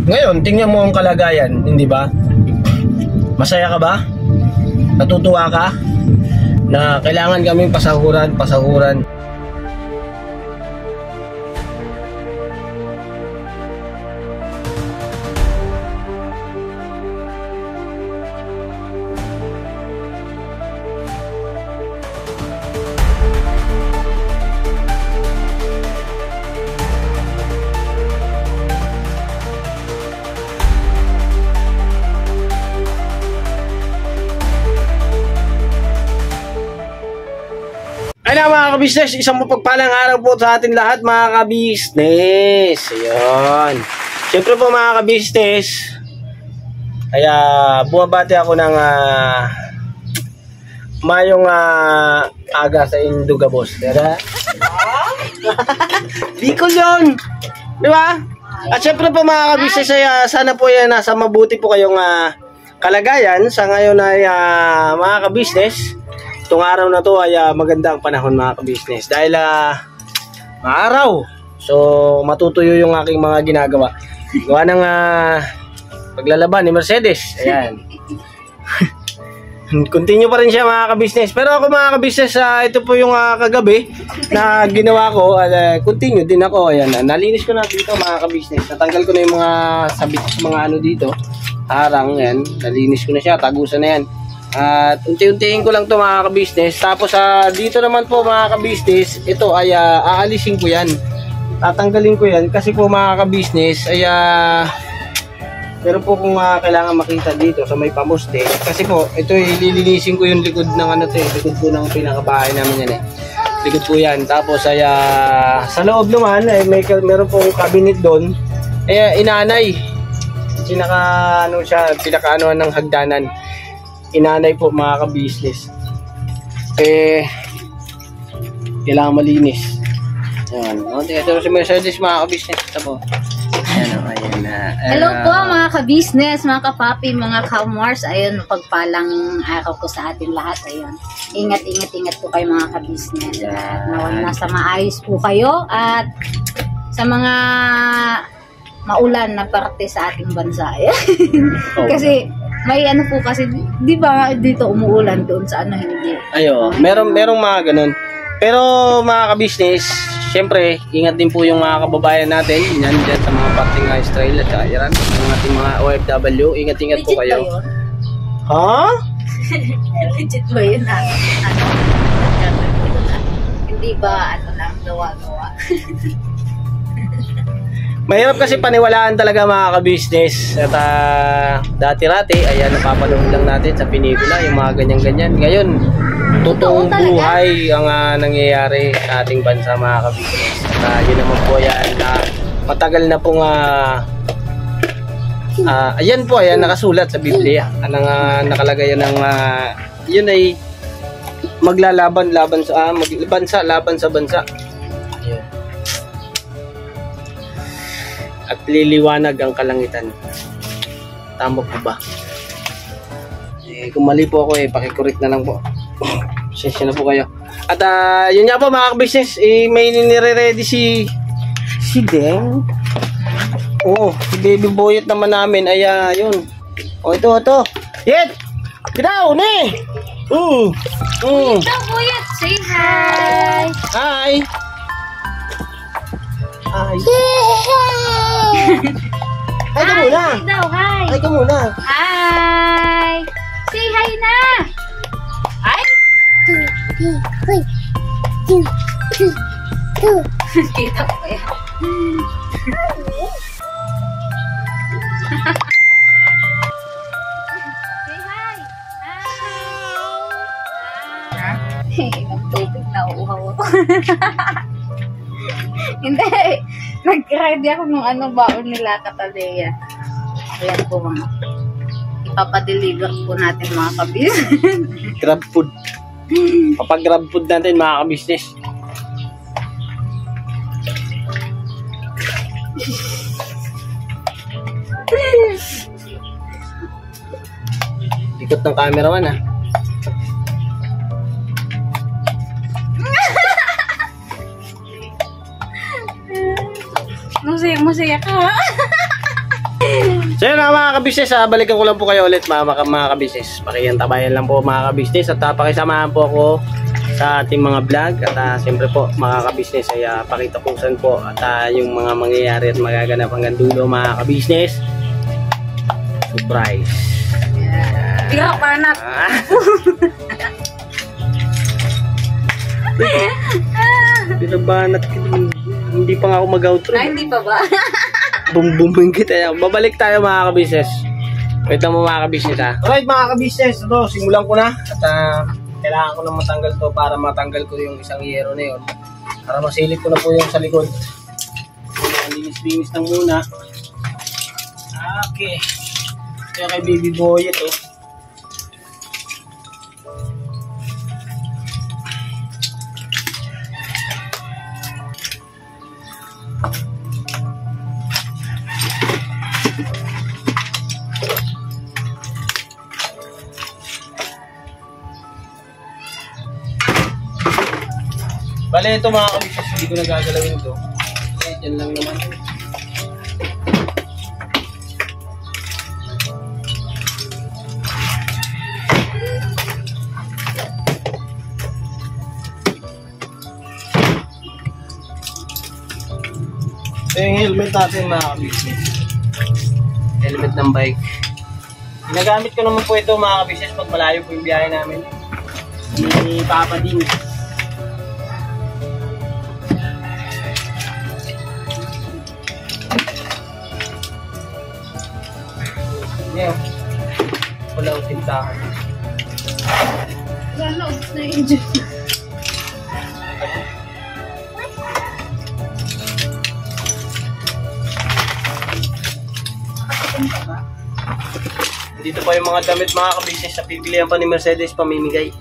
Ngayon, tingnan mo ang kalagayan, hindi ba? Masaya ka ba? Natutuwa ka? Na kailangan kaming pasahuran. Ayun mga kabisnes, isang mapagpalang araw po sa ating lahat mga kabisnes. Ayun. Siyempre po mga kabisnes, kaya buwabati ako ng mayong aga sa Induga boss. Diba? Bicol yun! Diba? At siyempre po mga kabisnes, sana po yan nasa mabuti po kayong kalagayan. Sa ngayon ay mga kabisnes, itong araw na to ay maganda ang panahon mga kabisnes dahil maaraw, so matutuyo yung aking mga ginagawa gawa ng paglalaban ni Mercedes. Ayan. Continue pa rin siya mga kabisnes, pero ako mga kabisnes, ito po yung kagabi na ginawa ko, continue din ako. Ayan, nalinis ko na dito mga kabisnes, natanggal ko na yung mga sabit, mga ano dito harang. Yan, nalinis ko na siya, tagusan na yan. At unti-untiin ko lang to mga kabisnes. Tapos dito naman po mga kabisnes, ito ay aalisin ko yan, tatanggalin ko yan kasi po mga kabisnes ay meron po kung kailangan makita dito sa may pamuste. Kasi po ito ililinisin ko yung likod ng likod po ng pinakabahay namin yan likod po yan. Tapos ay sa loob naman ay meron pong cabinet doon, inanay pinaka ng hagdanan, inanay po mga kabisnes, kailangan malinis. Ayan, ito si Mercedes mga kabisnes. Ito po. Hello po mga kabisnes, mga kapapi, mga kamars. Ayun, pagpalang araw ko sa atin lahat. Ayun, ingat po kayo mga kabisnes. At nawal nasa maayos po kayo at sa mga maulan na parte sa ating bansa. Kasi may po kasi, di ba dito umuulan, doon sa hindi. Ayo, merong mga ganun. Pero mga kabisnes, syempre, ingat din po yung mga kababayan natin, yan dyan sa mga parting Israel at Iran, yung ating mga OFW, ingat po kayo. Ha? Legit ba yun? Hindi ba gawa-gawa? Mahirap kasi paniwalaan talaga mga kabisnes. At dati-rati, ayan, napapanood lang natin sa pelikula yung mga ganyan-ganyan. Ngayon, totoong buhay ang nangyayari sa ating bansa mga kabisnes. At yun naman po yan, matagal na pong ayan po, ayan, nakasulat sa Biblia. Anong nakalagay yan ng yun ay maglalaban laban sa bansa. Ayan. At liliwanag ang kalangitan. Tama po ba? Kung mali po ako, pakicorrect na lang po. Sensya na po kayo. At yun nga po mga kabisnes, may nire-ready si Deng. Si baby boyet naman namin ay yun. Ito. Yet! Kitaw, ne! Ito boyet, say hi! Hi! Hi! Hi ka muna! Hi ka muna! Hi! Say hi na! Hi! Kita ko yan. Say hi! Hi! Nagtubig na uuhaw ako. Hindi. Nag-ready ako ng baon nila Katalea. Ayan po mga. Ipapadeliver po natin mga kabis. Grab food. Papag-grab food natin mga kabisnes. Ikot ng cameraman Masaya ka. So yun mga kabisnes, balikan ko lang po kayo ulit mga kabisnes. Pakiantabayan lang po mga kabisnes at pakisamahan po ako sa ating mga vlog. At siyempre po mga kabisnes ay pakitapusan po at yung mga mangyayari at magaganap hanggang dulo mga kabisnes. Surprise. Tingnan ko panat. Binabanat kita. Hindi pa nga ako mag-outro. Ay, hindi pa ba? Bumbumbing kita. Babalik tayo mga kabisnes. Wait lang mo mga kabisnes ha. Alright mga kabisnes, ito simulan ko na. At kailangan ko na matanggal to para matanggal ko yung isang yero na yun. Para masilip ko na po yung sa likod. Linis-linis lang muna. Okay. Kaya kay baby boy ito. Bale ito mga kabisnes, hindi ko na gagalawin ito. Okay, dyan lang naman. Ito yung helmet natin mga kabisnes. Helmet ng bike. Ginagamit ko naman po ito mga kabisnes pag malayo po yung biyahe namin. Ni Papa din. Yeah. Wala akong tintahan. Wala, ubos na yung engine. Dito pa yung mga damit mga kabisnes na pipilihan pa ni Mercedes pamimigay.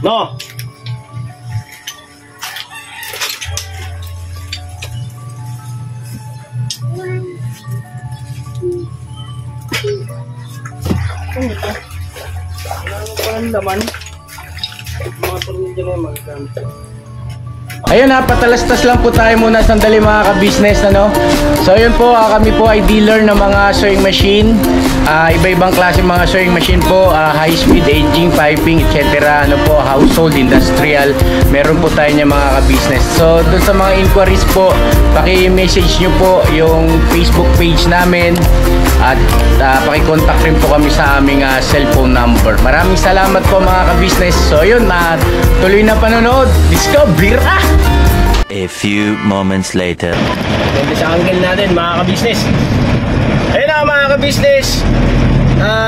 No. Walang laman. Mga tornilyo na yung magagamit. Ayun ha, patalastas lang po tayo muna sandali mga ka-business, ano? So yun po, kami po ay dealer ng mga sewing machine. Iba-ibang klase mga sewing machine po, high speed, aging, piping, etc. Ano po, household, industrial. Meron po tayo niya mga ka-business. So dun sa mga inquiries po, paki-message nyo po yung Facebook page namin. At paki-contact rin po kami sa aming cellphone number. Maraming salamat po mga ka-business. So yun, tuloy na panonood. Discover! A few moments later. Ganda sa angle natin mga ka-business. Ayun na mga ka-business.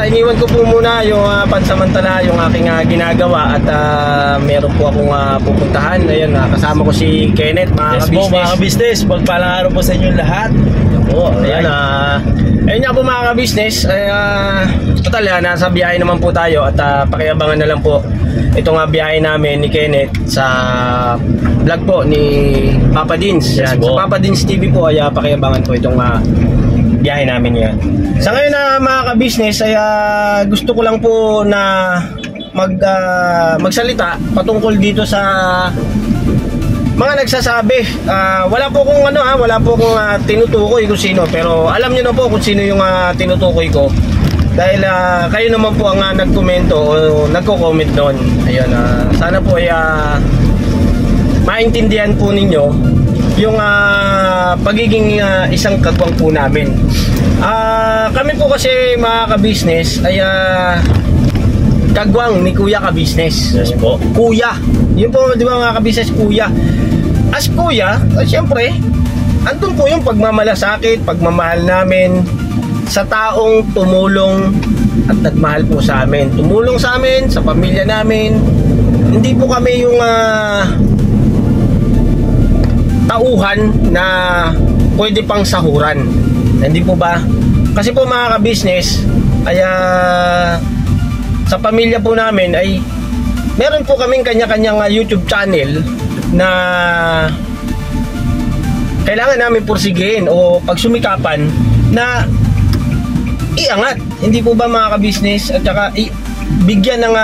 Iniwan ko po muna yung pansamantala yung aking ginagawa. At meron po akong pupuntahan. Ayun, kasama ko si Kenneth mga ka-business. Mga ka-business, magpalang araw po sa inyo lahat. Oo, ayan ayun nga po mga ka-business. Total, nasa biyahe naman po tayo. At pakiabangan na lang po itong biyahe namin ni Kenneth sa vlog po ni Papa Dins. Yes, sa Papa Dins TV po ay pakiabangan po itong biyahe namin yan. Sa ngayon mga ka-business ay gusto ko lang po na magsalita patungkol dito sa mga nagsasabi. Wala po kong wala po kong tinutukoy kung sino, pero alam niyo na po kung sino yung tinutukoy ko. Dahil kayo naman po ang nagkomento o nagko-comment doon. Ayun, sana po ay maintindihan po ninyo yung pagiging isang kagwang po namin. Kami po kasi mga ka-business ay kagwang ni Kuya ka-business. Yes po. Kuya. Yun po, di ba mga ka-business, Kuya. As Kuya, siyempre, andun po yung pagmamalasakit, pagmamahal namin sa taong tumulong at nagmahal po sa amin. Tumulong sa amin, sa pamilya namin. Hindi po kami yung tauhan na pwede pang sahuran. Hindi po ba? Kasi po mga ka-business ay sa pamilya po namin ay meron po kaming kanya-kanyang YouTube channel na kailangan namin pursigihin o pagsumikapan na iangat. Hindi po ba mga ka-business? At saka bigyan ng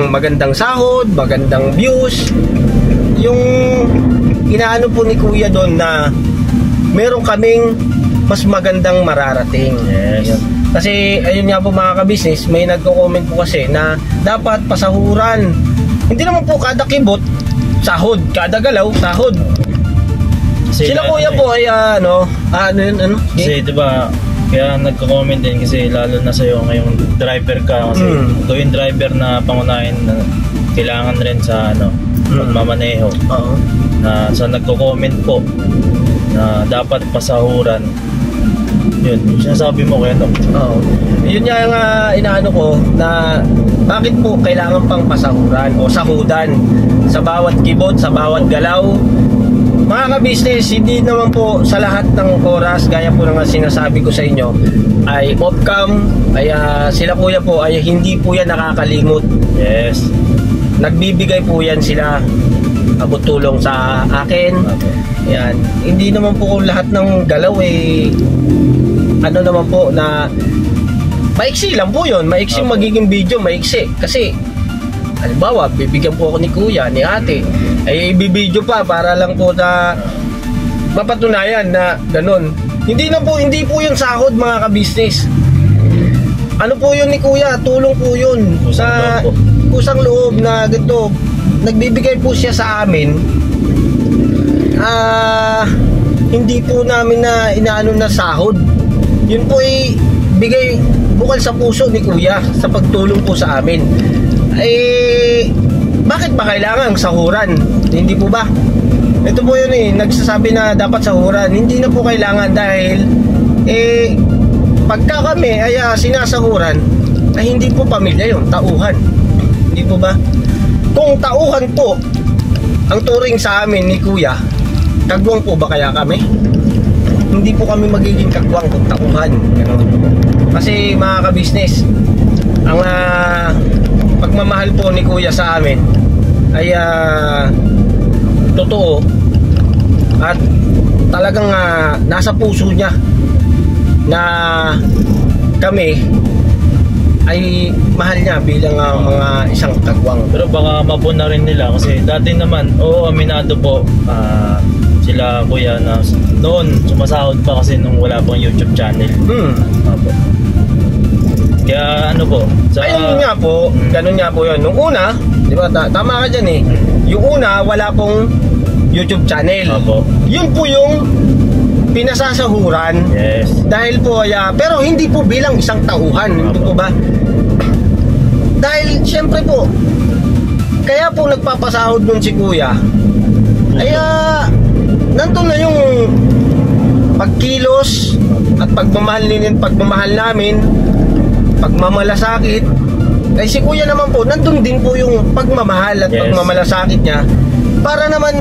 magandang sahod, magandang views. Yung inaano po ni Kuya doon na meron kaming mas magandang mararating. Yes. Kasi ayun nga po mga ka-business, may nagko-comment po kasi na dapat pasahuran. Hindi naman po kada kibot sahod, kada galaw sahod. Kasi Sila Kuya po ay Kasi diba, kaya nagko-comment din kasi lalo na sa'yo ngayong driver ka kasi ito yung driver na pangunahin na kailangan rin sa pagmamaneho. Oo. Na sa nagko-comment po na dapat pasahuran. Yun, yung sinasabi mo kaya Oo. Yun nga yung inaano ko na bakit po kailangan pang pasahuran o sahudan sa bawat kibot, sa bawat galaw. Mga ka-business, hindi naman po sa lahat ng oras, gaya po ng sinasabi ko sa inyo, ay off-cam, ay sila Kuya po ay hindi po yan nakakalimot. Yes. Nagbibigay po yan sila abot tulong sa akin. Yan. Hindi naman po lahat ng galaw naman po na maiksi lang po yun. Maiksi magiging video, maiksi. Kasi halimbawa, bibigyan po ako ni Kuya, ni Ate, ay ibibideo pa para lang po na mapatunayan na ganun. Hindi po yun sahod mga ka-business. Ano po yun ni Kuya? Tulong po yun sa kusang loob na ganito. Nagbibigay po siya sa amin. Hindi po namin na inaano na sahod. Yun po ay bigay bukal sa puso ni Kuya sa pagtulong po sa amin. Bakit ba kailangan sahuran? Hindi po ba? Ito po yun nagsasabi na dapat sahuran. Hindi na po kailangan dahil pagka kami ay sinasahuran ay hindi po pamilya yun, tauhan. Hindi po ba? Kung tauhan po ang turing sa amin ni Kuya, kagwang po ba kaya kami? Hindi po kami magiging kagwang kung tauhan. Kasi mga ka-business, ang pagmamahal po ni Kuya sa amin ay totoo at talagang nasa puso niya na kami ay mahal niya bilang mga isang kagwang. Pero baka mapuna rin nila kasi dati naman, aminado po sila Kuya na noon sumasahod pa kasi nung wala pang YouTube channel. Opo. Kaya ayun nga po, ganun nga po yun. Nung una, di ba, tama ka dyan yung una, wala pong YouTube channel. Opo. Yun po yung pinasasahuran. Yes. Dahil po, pero hindi po bilang isang tauhan. Hindi po ba? Dahil, syempre po, kaya po nagpapasahod nun si Kuya. Nandun na yung pagkilos at pagmamahal namin, pagmamalasakit. Ay si Kuya naman po, nandun din po yung pagmamahal at pagmamalasakit niya para naman,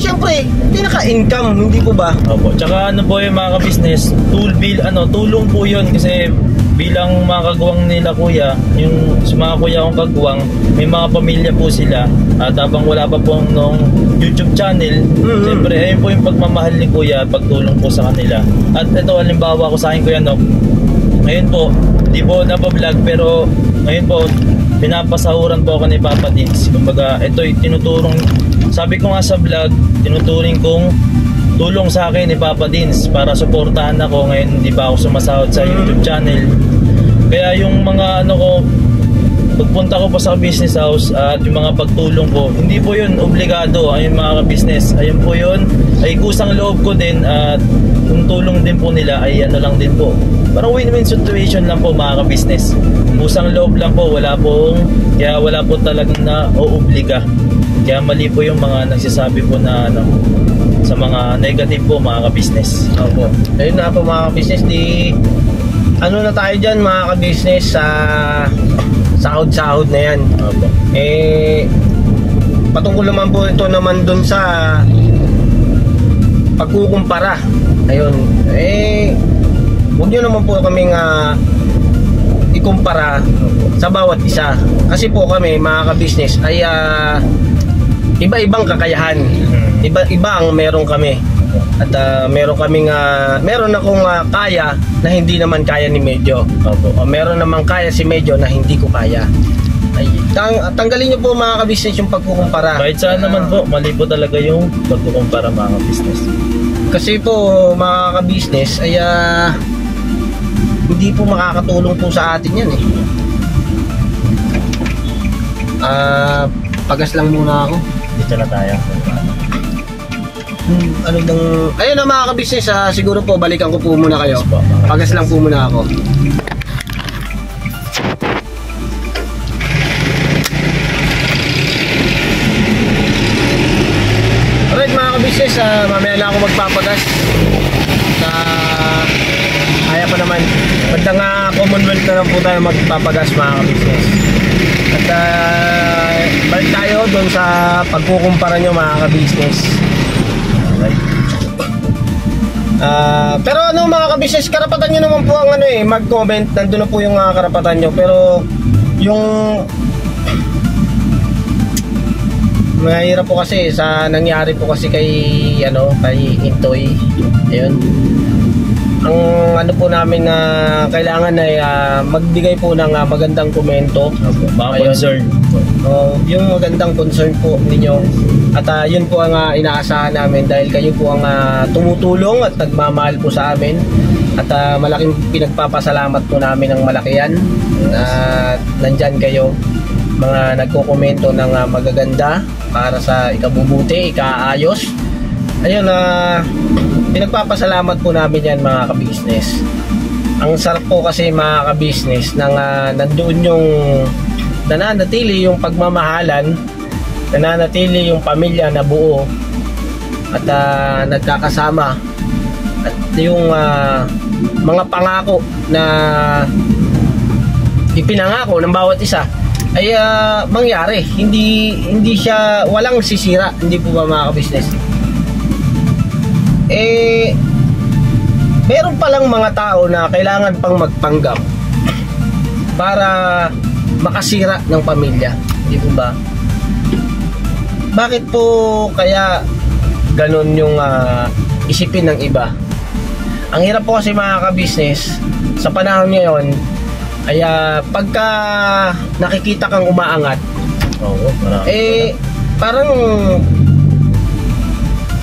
syempre, pinaka-income, hindi po ba? Opo. Tsaka po yung mga ka-business, tulong po yun kasi bilang mga kagwang nila Kuya, yung sa mga Kuya kong kagwang, may mga pamilya po sila at habang wala pa po nung YouTube channel, siyempre ayun po yung pagmamahal ni Kuya, pagtulong po sa kanila. At ito halimbawa ko sa akin Kuya ngayon po, di po napablog pero ngayon po, pinapasahuran po ako ni Papa Dins. Kumbaga, ito'y tinuturong, sabi ko nga sa vlog, tinuturing kong tulong sa akin ni Papa Dins para suportahan ako. Ngayon hindi pa ako sumasahod sa YouTube channel. Kaya yung mga pagpunta ko pa sa business house at yung mga pagtulong ko, hindi po yun obligado. Ayun mga ka-business, ayun po yun ay kusang loob ko din at yung tulong din po nila ay lang din po. Parang win-win situation lang po mga ka-business. Kusang loob lang po, kaya wala po talagang na-oobliga. Kaya mali po yung mga nagsasabi po na sa mga negative po mga ka-business. Opo. Ayun na po mga ka-business, na tayo dyan mga ka-business sa sahod-sahod na yan. Opo. Patungkol naman po ito naman dun sa pagkukumpara. Ayun. Huwag nyo naman po kaming ikumpara sa bawat isa. Kasi po kami, mga ka-business, ay iba-ibang kakayahan. Iba ang meron kami. At meron akong kaya na hindi naman kaya ni Medyo. O meron naman kaya si Medyo na hindi ko kaya. Ay, tanggalin niyo po, mga ka-business, yung pagkukumpara. Kahit saan naman po, mali po talaga yung pagkukumpara, mga ka-business. Kasi po, mga ka-business, ay hindi po makakatulong po sa atin yan eh. Pagas lang muna ako. Dito na tayo. Ayun na, mga ka-business, siguro po balikan ko po muna kayo. Pagas lang po muna ako. Alright, mga ka-business, mamaya na ako magpapagas. Kaya pa naman. Bandang Commonwealth na lang po tayo magpapagas, mga ka-business. At balik tayo doon sa pagkukumpara nyo, mga ka-business. Pero mga ka-business, karapatan nyo naman po ang mag-comment. Nandun na po yung karapatan nyo. Pero yung mahirap po kasi sa nangyari po kasi kay Intoy. Ayun. Ang po namin na kailangan ay magbigay po ng magandang komento. Mga concern. Yung magandang concern po ninyo. At yun po ang inaasahan namin dahil kayo po ang tumutulong at nagmamahal po sa amin. At malaking pinagpapasalamat po namin ng malaki yan. Nandyan kayo, mga nagkokomento ng magaganda para sa ikabubuti, ikaayos. Ayun, pinagpapasalamat po namin yan, mga ka-business. Ang sarap po kasi, mga ka-business, nang nandoon yung nananatili yung pagmamahalan, nananatili yung pamilya na buo at nagkakasama, at yung mga pangako na ipinangako ng bawat isa ay mangyari. Hindi siya, walang sisira. Hindi po ba, mga ka-business? Meron palang mga tao na kailangan pang magpanggap para makasira ng pamilya. Hindi po ba? Bakit po kaya ganun yung isipin ng iba? Ang hirap po kasi, mga ka-business, sa panahon ngayon ay pagka nakikita kang umaangat, parang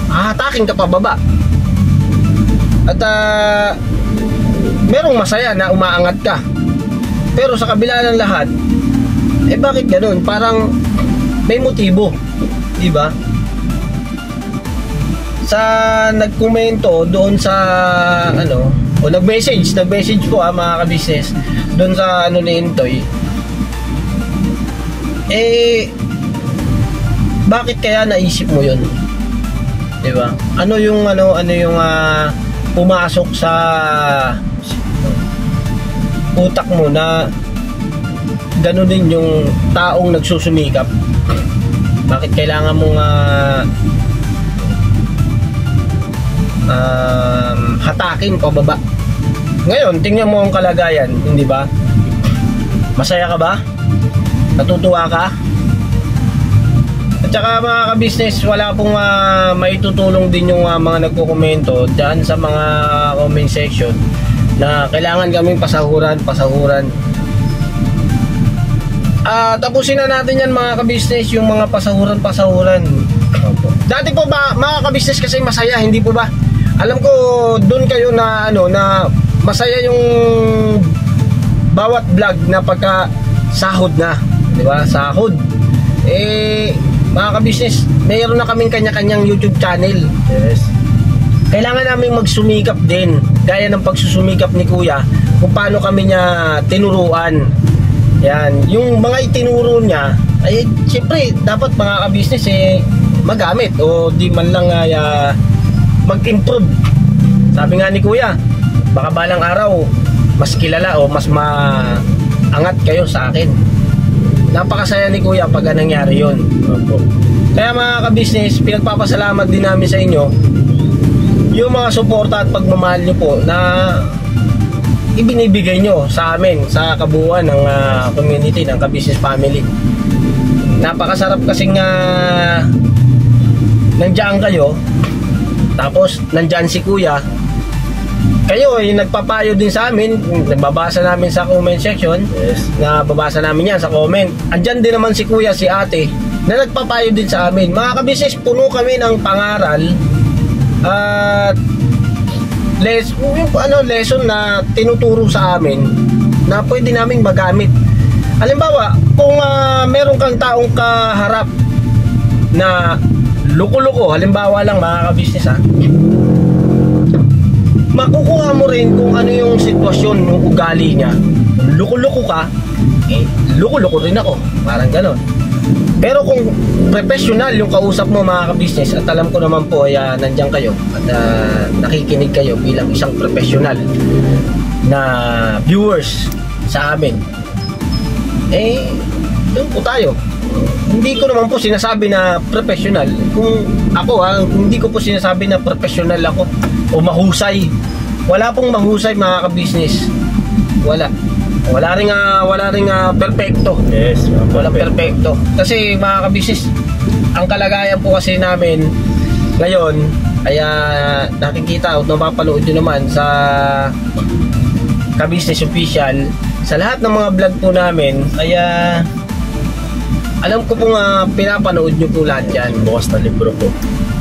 hahatakin ka pababa. At merong masaya na umaangat ka. Pero sa kabila ng lahat, bakit ganun? Parang may motibo, di ba? Sa nagkomento doon sa nag-message po, mga ka-business, doon sa ni Intoy. Bakit kaya naisip mo 'yun? 'Di ba? Ano yung pumasok sa utak mo na gano'n din yung taong nagsusumikap? Bakit kailangan mong hatakin pababa? Ngayon, tingnan mo ang kalagayan, hindi ba? Masaya ka ba? Natutuwa ka? At saka, mga ka-business, wala pong maitutulong din yung mga nagko-komento dyan sa mga comment section na kailangan kaming pasahuran. Tapusin na natin yan, mga ka-business, yung mga pasahuran. Dati po ba, mga ka-business, kasi masaya, hindi po ba? Alam ko, doon kayo na masaya yung bawat vlog na pagka sahod na, di ba? Sahod. Mga ka-business, mayroon na kaming kanya-kanyang YouTube channel. Yes. Kailangan namin magsumikap din, gaya ng pagsusumikap ni Kuya, kung paano kami niya tinuruan. Yan, yung mga itinuro niya, ay siyempre, dapat, mga ka-business, magamit o di man lang mag-improve. Sabi nga ni Kuya, baka balang araw mas kilala o mas maangat kayo sa akin. Napakasaya ni Kuya pag nangyari yun. Kaya, mga ka-business, pinagpapasalamat din namin sa inyo yung mga suporta at pagmamahal nyo po na ibinibigay nyo sa amin, sa kabuuan ng community, ng ka-business family. Napakasarap kasing nandiyan kayo, tapos nandiyan si kuya, kayo ay nagpapayo din sa amin, nababasa namin sa comment section, nababasa namin yan sa comment. Andyan din naman si kuya, si ate, na nagpapayo din sa amin. Mga ka-business, puno kami ng pangaral at lesson na tinuturo sa amin na pwede naming magamit. Halimbawa, kung meron kang taong kaharap na luko-luko, halimbawa lang mga ka-business makukuha mo rin kung ano yung sitwasyon, yung ugali niya. Luko-luko ka, luko-luko rin ako, parang ganon. Pero kung professional yung kausap mo mga ka-business, at alam ko naman po ay nandiyan kayo at nakikinig kayo bilang isang professional na viewers sa amin, doon po tayo. Hindi ko naman po sinasabi na professional. Kung ako hindi ko po sinasabi na professional ako o mahusay. Wala pong mahusay mga ka-business. Wala ring perfecto. Yes, Walang perfecto. Kasi mga ka-business, ang kalagayan po kasi namin ngayon ay nakikita at napapanood nyo naman sa ka-business official. Sa lahat ng mga vlog po namin ay alam ko pong pinapanood nyo po lahat yan. Bukas na libro po.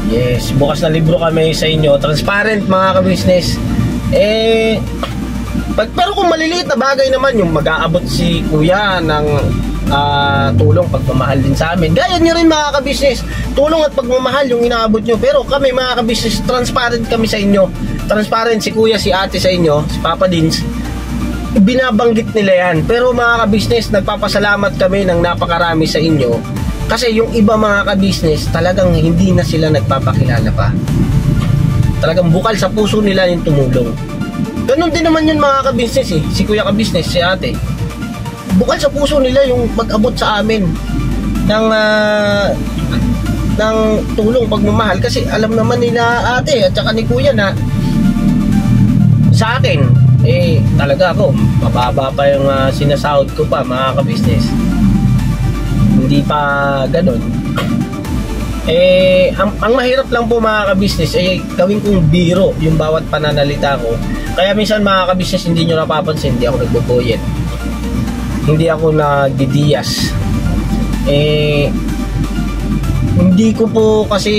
Yes, bukas na libro kami sa inyo. Transparent mga ka-business. Pero kung maliliit na bagay naman, yung mag-aabot si kuya ng tulong, pagmamahal din sa amin, gaya nyo rin mga ka-business, tulong at pagmamahal yung inaabot nyo. Pero kami mga ka-business, transparent kami sa inyo. Transparent si kuya, si ate sa inyo, si Papa Dins, binabanggit nila yan. Pero mga ka-business, nagpapasalamat kami ng napakarami sa inyo. Kasi yung iba mga ka-business, talagang hindi na sila nagpapakilala pa. Talagang bukal sa puso nila yung tumulong. Ganun din naman yun mga ka-business si kuya ka-business, si ate. Bukal sa puso nila yung mag-abot sa amin ng tulong, pagmamahal. Kasi alam naman nila ate at saka ni kuya na sa atin, talaga ako, mababa pa yung sinasahod ko pa mga ka-business. Hindi pa ganun. Ang mahirap lang po mga ka-business gawin kong biro yung bawat pananalita ko. Kaya minsan mga ka-business, hindi nyo napapansin, hindi ako nagboboyet, hindi ako nagdidiyas. Hindi ko po kasi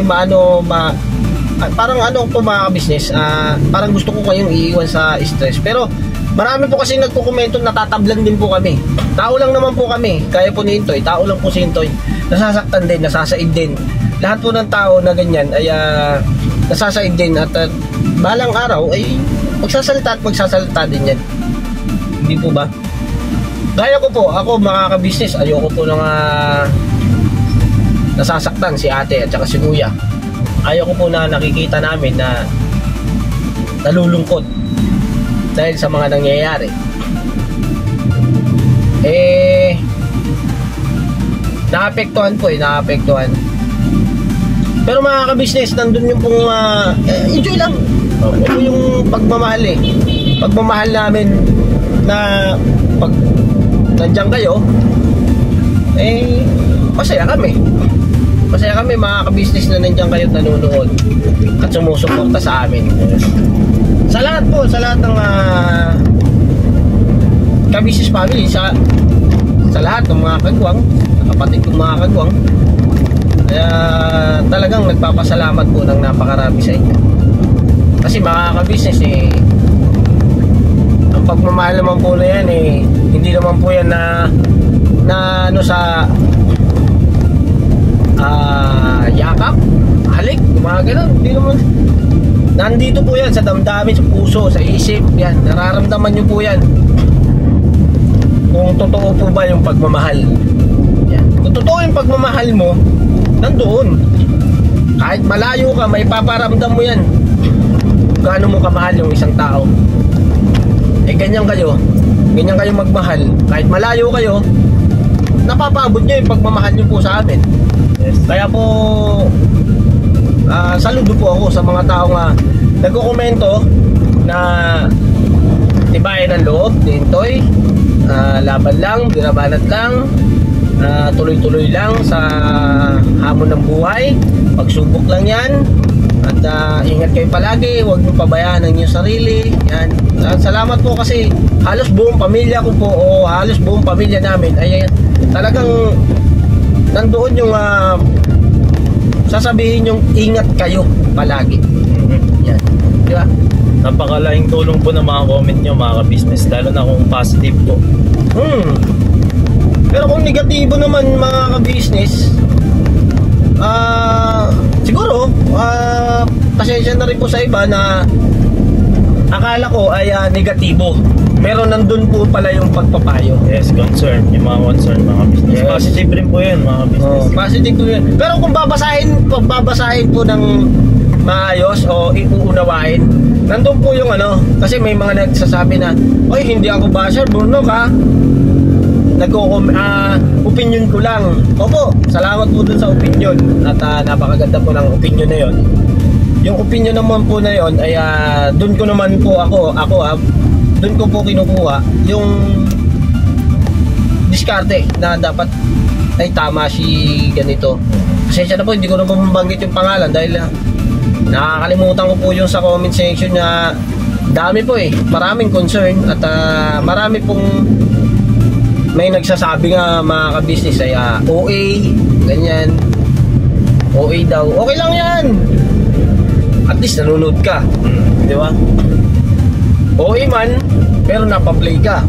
parang po mga ka-business, parang gusto ko kayong iiwan sa stress. Pero marami po kasi nagkukomento, natatablan din po kami. Tao lang naman po kami, kaya po ni Intoy, tao lang po si Intoy. Nasasaktan din, nasasaid din. Lahat po ng tao na ganyan ay nasasaid din. At balang araw ay magsasalita din yan. Hindi po ba? Gaya ko po, ako mga ka-business, ayoko po nang nasasaktan si ate at saka si kuya. Ayoko po na nakikita namin na nalulungkot dahil sa mga nangyayari. Naapektuhan po naapektuhan. Pero mga ka-business, nandun yung pong enjoy lang. Ito yung pagmamahal pagmamahal namin na pag nandiyan kayo, masaya kami mga ka-business na nandiyan kayo, nanonood at sumusuporta sa amin. Sa lahat ng ka-business family, sa lahat ng mga kagwang, kapatid kong mga kagwang, kaya talagang nagpapasalamat po ng napakarami sa inyo. Kasi mga ka-business ang pagmamahal naman po na yan hindi naman po yan na sa yakap, halik, mga ganun. Hindi naman. Nandito po yan sa damdamin, sa puso, sa isip, yan, nararamdaman nyo po yan kung totoo po ba yung pagmamahal. Yan. Kung totoo yung pagmamahal mo, nandoon. Kahit malayo ka, may paparamdam mo yan gaano mo kamahal yung isang tao. Ganyan kayo magmahal. Kahit malayo kayo, napapaabot nyo yung pagmamahal nyo po sa amin. Yes. Kaya po saludo po ako sa mga tao nga nagko-komento na tibayan ng loob, Tintoy. Laban lang, binabanat lang. Tuloy-tuloy lang sa hamon ng buhay. Pagsubok lang yan. At ingat kayo palagi, huwag niyo pabayaan ang inyong sarili. Yan. Salamat po kasi halos buong pamilya ko po o halos buong pamilya namin ay talagang nandoon yung sasabihin yung ingat kayo palagi. Yan. Di ba? Napakalaking tulong po ng mga comment nyo mga ka-business, lalo na kung positive po. Pero kung negatibo naman mga ka-business, siguro pasensya na rin po sa iba na akala ko ay negatibo. Pero nandun po pala yung pagpapayo. Yes, concern. Yung mga concern mga business. Yes. Positive rin po yun mga business. Positive po yun. Pero kung babasahin po ng maayos o iuunawain, nandun po yung kasi may mga nagsasabi na, oy, hindi ako basher, Bruno ka. Opinion ko lang. Opo, salamat po dun sa opinion. At napakaganda po ng opinion na yun. Yung opinion naman po na yun ay dun ko naman po dun ko po kinukuha yung diskarte na dapat ay tama si ganito. Pasensya na po, hindi ko na mabanggit yung pangalan dahil nakakalimutan ko po yung sa comment section na dami po maraming concern at marami pong may nagsasabi nga mga ka-business ay OA, ganyan, OA daw. Okay lang yan, at least nanonood ka, di ba? OA man, pero napaplay ka.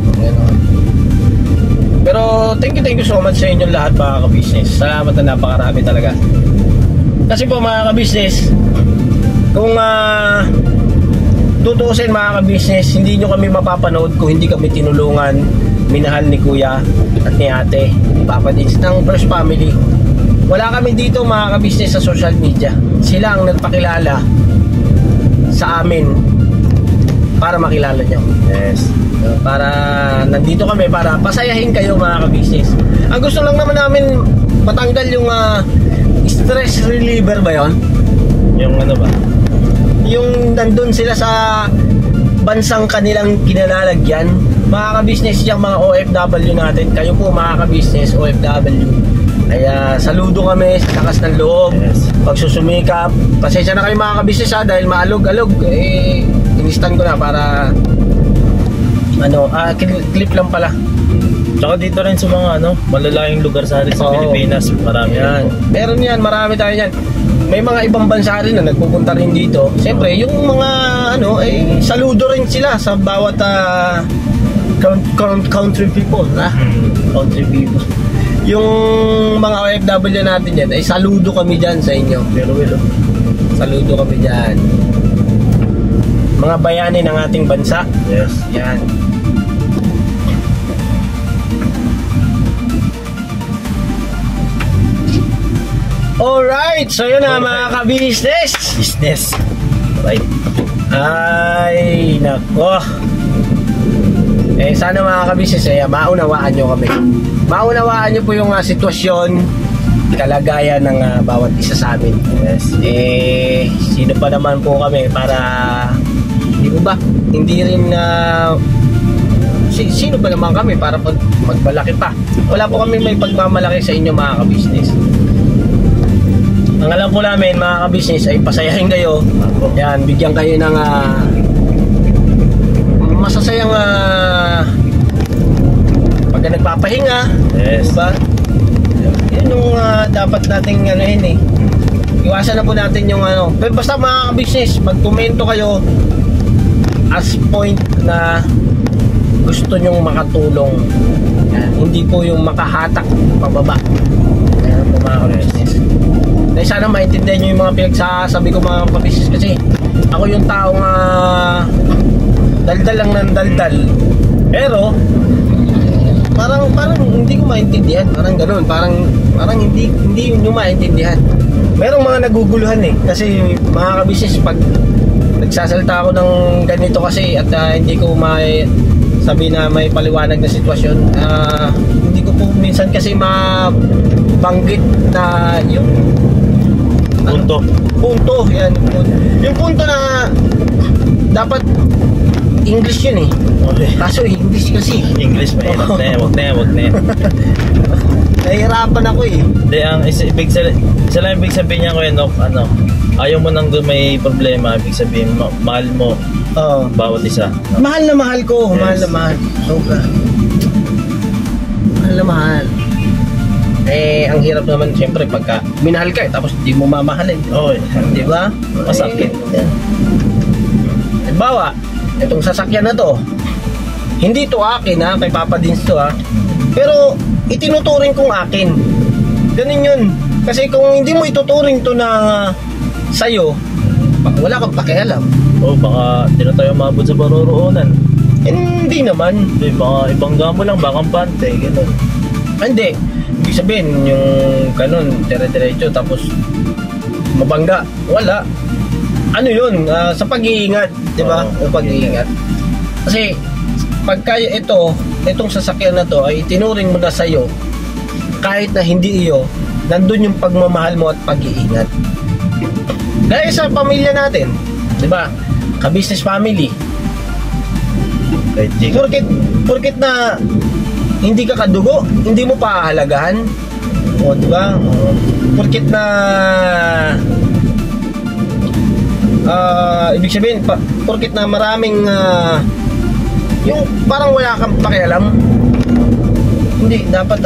Pero thank you so much sa inyong lahat mga ka-business. Salamat na napakarami talaga. Kasi po mga ka-business, kung tutuusin mga ka-business, hindi nyo kami mapapanood kung hindi kami tinulungan, minahal ni Kuya at ni Ate, ni Papa Dins ng First Family. Wala kami dito mga ka-business sa social media. Sila ang nagpakilala sa amin para makilala nyo. Yes. Para nandito kami para pasayahin kayo mga ka-business. Ang gusto lang naman namin matanggal yung stress reliever ba yon? Yung ba? Yung nandun sila sa bansang kanilang kinalalagyan. Mga ka-business, yung mga OFW natin, kayo po mga ka-business OFW, ay saludo kami sa lakas ng loob. Yes. Pagsusumikap. Pasensya na kayo mga ka-business dahil maalog-alog inistan ko na para clip lang pala. Tsaka dito rin sa mga malalayong lugar sa Pilipinas, marami yan. Meron yan, marami tayo yan. May mga ibang bansa rin na nagpupunta rin dito. Siyempre, yung mga saludo rin sila sa bawat country people, country people. Yung mga OFW natin yan, ay saludo kami dyan sa inyo. Pero saludo kami dyan. Mga bayani ng ating bansa. Yes. Yan. Alright, so yun na mga ka-business. Business. Right. Ay, nako. Sana mga ka-business maunawaan nyo kami. Maunawaan nyo po yung sitwasyon, kalagayan ng bawat isa sa amin. Yes. Sino pa naman po kami para, di ba? Hindi rin sino ba naman kami para magmalaki pa? Wala po kami may pagmamalaki sa inyo mga ka-business. Ang alam po namin mga ka-business ay pasayahin kayo. Yan, bigyan kayo ng masasayang pagka nagpapahinga. Yes. Diba? Yun yung dapat nating iwasan na po natin yung pero basta mga ka-business, magkomento kayo as point na gusto nyong makatulong. Yan. Hindi po yung makahatak pababa. Kaya po mga ka-business, dahil sana maintindihan nyo yung mga pinagsasabi ko mga ka-business, kasi ako yung taong daldal lang ng daldal, pero parang hindi ko maintindihan, parang ganoon, parang hindi nyo maintindihan. Merong mga naguguluhan kasi mga ka-business, pag nagsasalita ako ng ganito kasi at hindi ko sabi na may paliwanag na sitwasyon, hindi ko po minsan kasi mabanggit na yung punto yan, yung punto na dapat English yun eh. Okay. Kaso English kasi. English, mahirap na yan. Wag na yan. Nahihirapan ako eh. Hindi, isa lang ibig sabihin niya ko yun, ayaw mo nang may problema, ibig sabihin, mahal mo Oo. bawat isa. Mahal na mahal ko. Yes. Mahal na mahal. Sobra. Mahal na mahal. Eh, ang hirap naman siyempre pagka minahal ka tapos hindi mo mamahalin. Oo, Di ba? masakit. Halimbawa, itong sasakyan na to, hindi to akin ha, kay Papa Dins to ha. Pero, itinuturing kong akin. Ganun yun. Kasi kung hindi mo ituturing to na sa'yo, wala kang pakialam. Oo, baka di na tayo mabot sa paroroonan. Hindi naman. Hindi, baka ibang gamo lang, baka kampante, gano'n. Hindi. Ibig sabihin, yung ganun, dire-diretso, tapos mabangga. Wala. Ano yun? Sa pag-iingat. Di ba? Oo, Yung pag-iingat. Kasi, pagka itong sasakyan na to ay itinuring mo na sa'yo, kahit na hindi iyo, nandun yung pagmamahal mo at pag-iingat. Gaya sa pamilya natin, di ba? Ka-business family. Kahit di ka. Porket na hindi ka kadugo, hindi mo pahahalagahan. O, di ba? Porket na ibig sabihin, porket na maraming yung parang wala kang pakialam. Hindi, dapat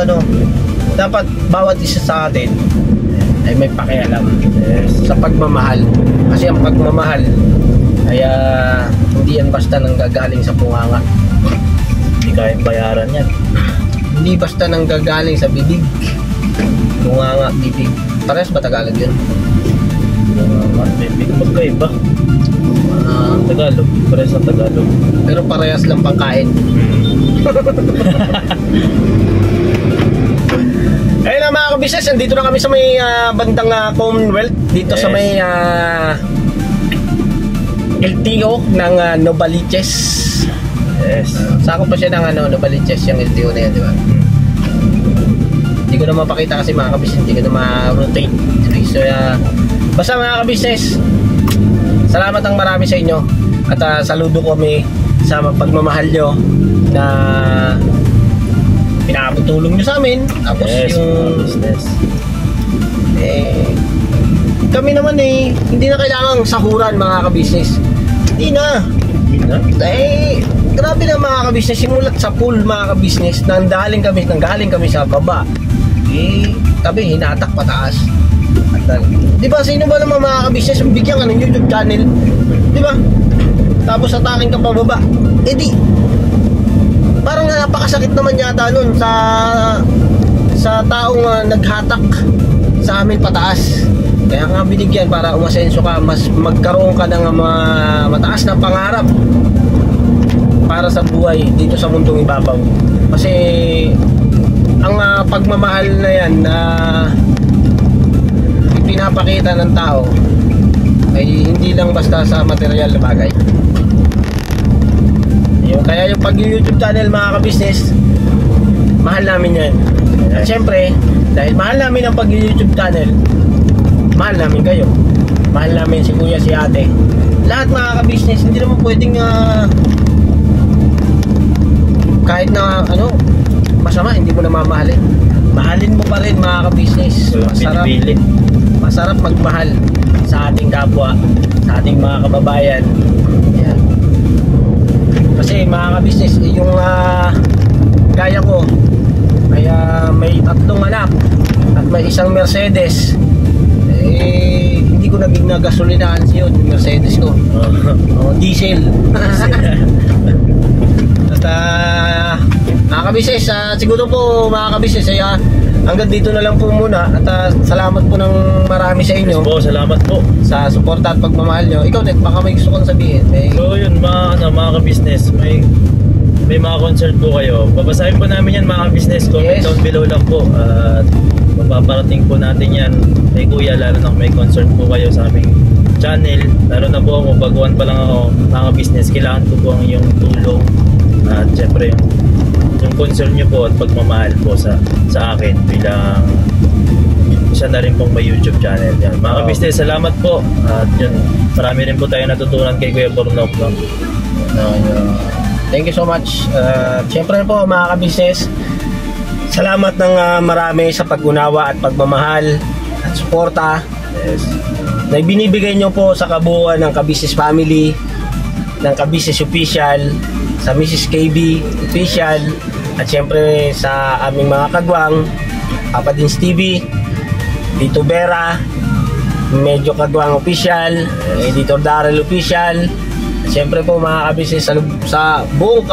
dapat bawat isa sa atin ay may pakialam sa pagmamahal. Kasi ang pagmamahal ay hindi yan basta nang gagaling sa bunganga. Hindi kayang bayaran yan. Hindi basta nang gagaling sa bibig. Bunganga, bibig. Parehas ba Tagalog yun? May magkaiba. Tagalog, parehas ng Tagalog. Pero parehas lang pangkain. Ayun na mga kabisnes, dito na kami sa may bandang Commonwealth. Dito sa Yes. may LTO ng Novaliches. Yes. Sakop pa siya ng Novaliches, yung LTO na yan, di ba? Hindi ko na mapakita kasi mga kabisnes, hindi ko na ma-rotate. So, basta mga kabisnes, salamat ang marami sa inyo. At saludo kami sa pagmamahal nyo na pinapatulong nyo sa amin. Tapos Yes, yung business. kami naman hindi na kailangang sahuran mga kabisnes. Hindi na. Grabe na mga kabisnes. Simulat sa pool mga kabisnes, nanggaling kami sa baba. Kami hinatak pataas. Di ba, sino ba naman mga kabisnes yung bigyan ka ng YouTube channel? Di ba? Tapos atakin ka pababa. Di parang napakasakit naman yata nun sa taong naghatak sa amin pataas. Kaya nga binigyan para umasenso ka, mas magkaroon ka ng mataas na pangarap para sa buhay dito sa mundong ibabaw. Kasi ang pagmamahal na yan na pinapakita ng tao ay hindi lang basta sa material na bagay. Kaya yung pag-YouTube channel mga kabisnes, mahal namin yan. At syempre, dahil mahal namin ang pag-YouTube channel, mahal namin kayo. Mahal namin si kuya, si ate. Lahat mga kabisnes, hindi naman pwedeng kahit na masama, hindi mo na mamahalin. Mahalin mo pa rin mga kabisnes. Masarap magmahal sa ating kapwa, sa ating mga kababayan. Yan. Kasi mga kabisnes, yung gaya ko ay may 3 anak at may isang Mercedes. Hindi ko naging nagasolinahan siya yung Mercedes ko. Diesel. At mga kabisnes, siguro po mga kabisnes ay hanggang dito na lang po muna. At salamat po ng marami sa inyo. Po, salamat po. Sa suporta at pagmamahal nyo. Ikaw net, baka may gusto kong sabihin. So yun mga ka-business, may mga concert po kayo. Babasahin po namin yan mga ka-business. Comment Yes. down below lang po. At mapaparating po natin yan kay kuya, lalo na may concert po kayo sa aming channel. Lalo na po ako, baguhan pa lang ako mga ka-business. Kailangan ko po ang iyong tulong. At syempre yung concern nyo po at pagmamahal po sa akin bilang isa na rin pong may YouTube channel. Yan. Mga ka-business, salamat po. At yun, marami rin po tayo natutunan kay Kuya Bornok. No? Thank you so much. Siyempre po mga ka-business, salamat ng marami sa pag-unawa at pagmamahal at suporta na binibigay nyo po sa kabuuan ng ka-business family, ng ka-business official, sa Mrs. KB official, at siyempre sa aming mga kagwang, Papa Dins TV, Tito Vera, Medyo Kagwang official, Editor Darrell official. Siyempre po mga ka-business sa buong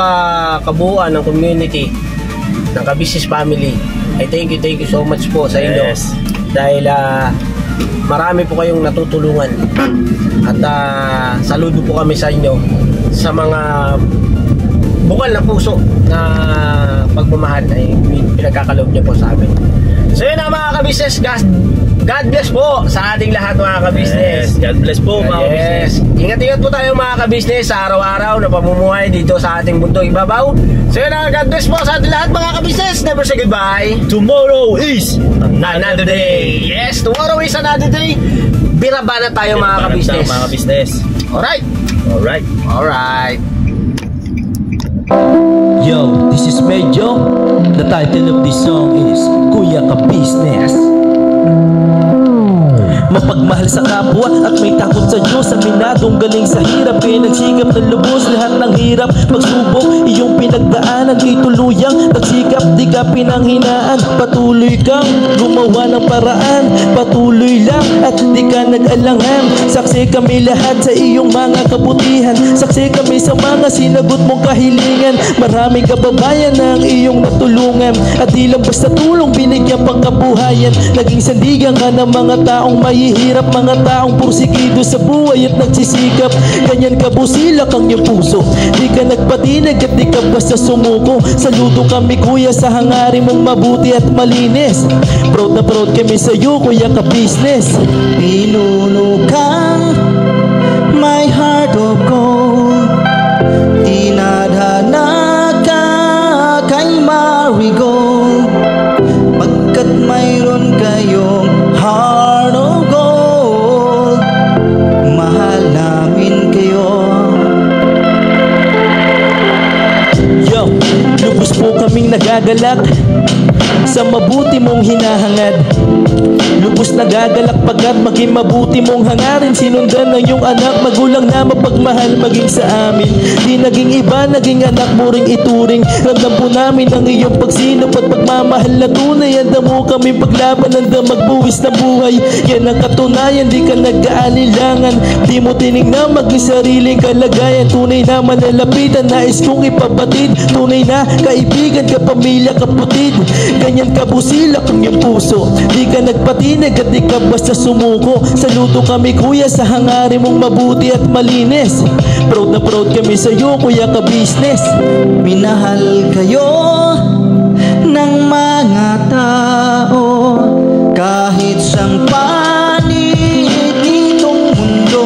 kabuuan ng community ng ka-business family, ay thank you so much po sa inyo. Yes. Dahil marami po kayong natutulungan at saludo po kami sa inyo sa mga bukal na puso na pagmamahal ay pinagkakaloob niyo po sa amin. So yun na mga ka-business, God bless po sa ating lahat mga ka-business. Yes, God bless po mga ka-business. Ingat-ingat po tayo mga ka-business sa araw-araw na pamumuhay dito sa ating bundok ibabaw. So yun na, God bless po sa ating lahat mga ka-business. Never say goodbye. Tomorrow is Another day. Yes, tomorrow is another day. Biraba na tayo mga ka-business. Mga ka-business. Alright. Alright. Yo, this is Medyo. The title of this song is Kuya Ka Business. Mapagmahal sa kapwa at may takot sa Diyos. Aminadong galing sa hirap, kaya nagsikap na lubos lahat ng hirap. Pagsubok, iyong pinagdaanan, di tuluyang nagsikap, di ka pinanghinaan. Patuloy kang gumawa ng paraan, patuloy lang at di ka nag-alangan. Saksi kami lahat sa iyong mga kabutihan, saksi kami sa mga sinagot mong kahilingan. Maraming kababayan na ang iyong natulungan, at di lang basta tulong, binigyan pang kabuhayan. Naging sandigan ka ng mga taong mahihirap, mga taong pursigido sa buhay at nagsisikap. Ganyan kabusilak ang iyong puso, di ka nagpatinag at di ka basta sumuko. Saludo kami kuya sa hangarin mong mabuti at malinis. Proud na proud kami sa iyo Kuya Ka Business. Pinuno kang my heart of gold, tinadhana ka kay marigold, pagkat mayroon kayong heart of gold. Mahal namin kayo. Yo, lubos po kaming nagagalak sa mabuti mong hinahangad. Lubos nagagalak pagkat maging mabuti mong hangarin. Sinundan ng iyong anak, magulang na mapagmahal maging sa amin. Di naging iba, naging anak mo ring ituring. Ramdam po namin ang iyong pagsinop at pagmamahal na tunay. Handa mo kami paglaban, handa magbuwis ng buhay. Yan ang katunayan, di ka nag-aalilangan. Di mo tinignan maging sariling kalagayan. Tunay na manalapitan, nais kong ipabatid. Tunay na kaibigan, kapamilya, kapatid. Ganyan kabusilak ang iyong puso, di ka nagpatinag at di ka basta sumuko. Saludo kami kuya sa hangarin mong mabuti at malinis. Proud na proud kami sa iyo Kuya Ka Business. Minahal kayo ng mga tao kahit sang panig ditong mundo,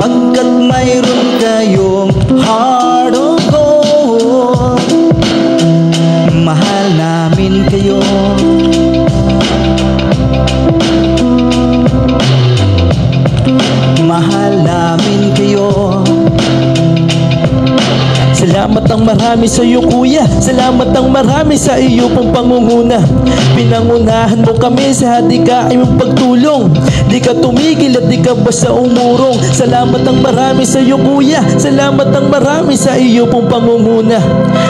pagkat mayroon kayong heart of gold. Mahal namin kayo. Mahal namin kayo. Salamat ang marami sa iyo kuya, salamat ang marami sa iyo pong pangunguna. Pinangunahan mo kami sa hadikain mong pagtulong, di ka tumigil at di ka basta umurong. Salamat ang marami sa iyo kuya, salamat ang marami sa iyo pong pangunguna.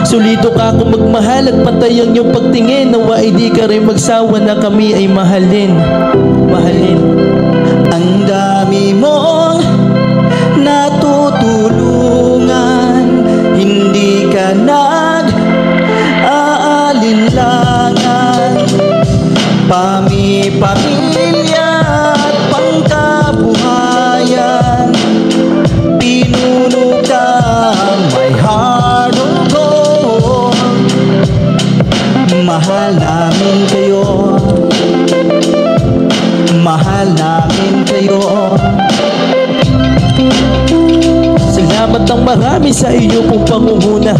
Solito ka kung magmahal at pantay ang iyong pagtingin. Nawa ay di ka rin magsawa na kami ay mahalin. Mahalin. Ang dami mong natutulungan, hindi ka nag-aalinlangan. Pamilya at pangkabuhayan, pinuno ka my heart of gold. Mahal namin kayo. Mahal namin kayo. Salamat ng marami sa iyo pong pangunguna.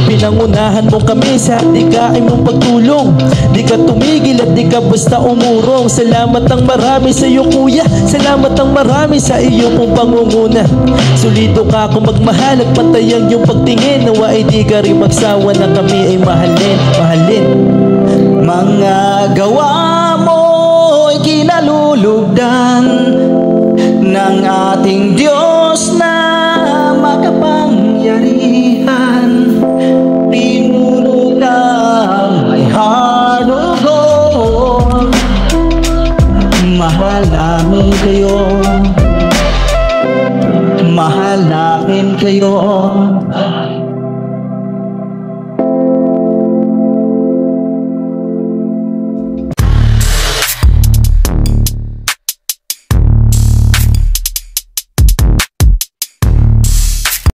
Pinangunahan mo kami sa dikain mong pagtulong. Di ka tumigil at di ka basta umurong. Salamat ng marami sa iyo kuya. Salamat ng marami sa iyo pong pangunguna. Solido ka kung magmahal at pantayan yung pagtingin. Nawa ay di ka rin magsawa na kami ay mahalin. Mahalin. Mga gawa mo ay kinalulugdan ng ating Diyos na makapangyarihan. Pinuno ng may harugon. Mahal namin kayo, mahal namin kayo.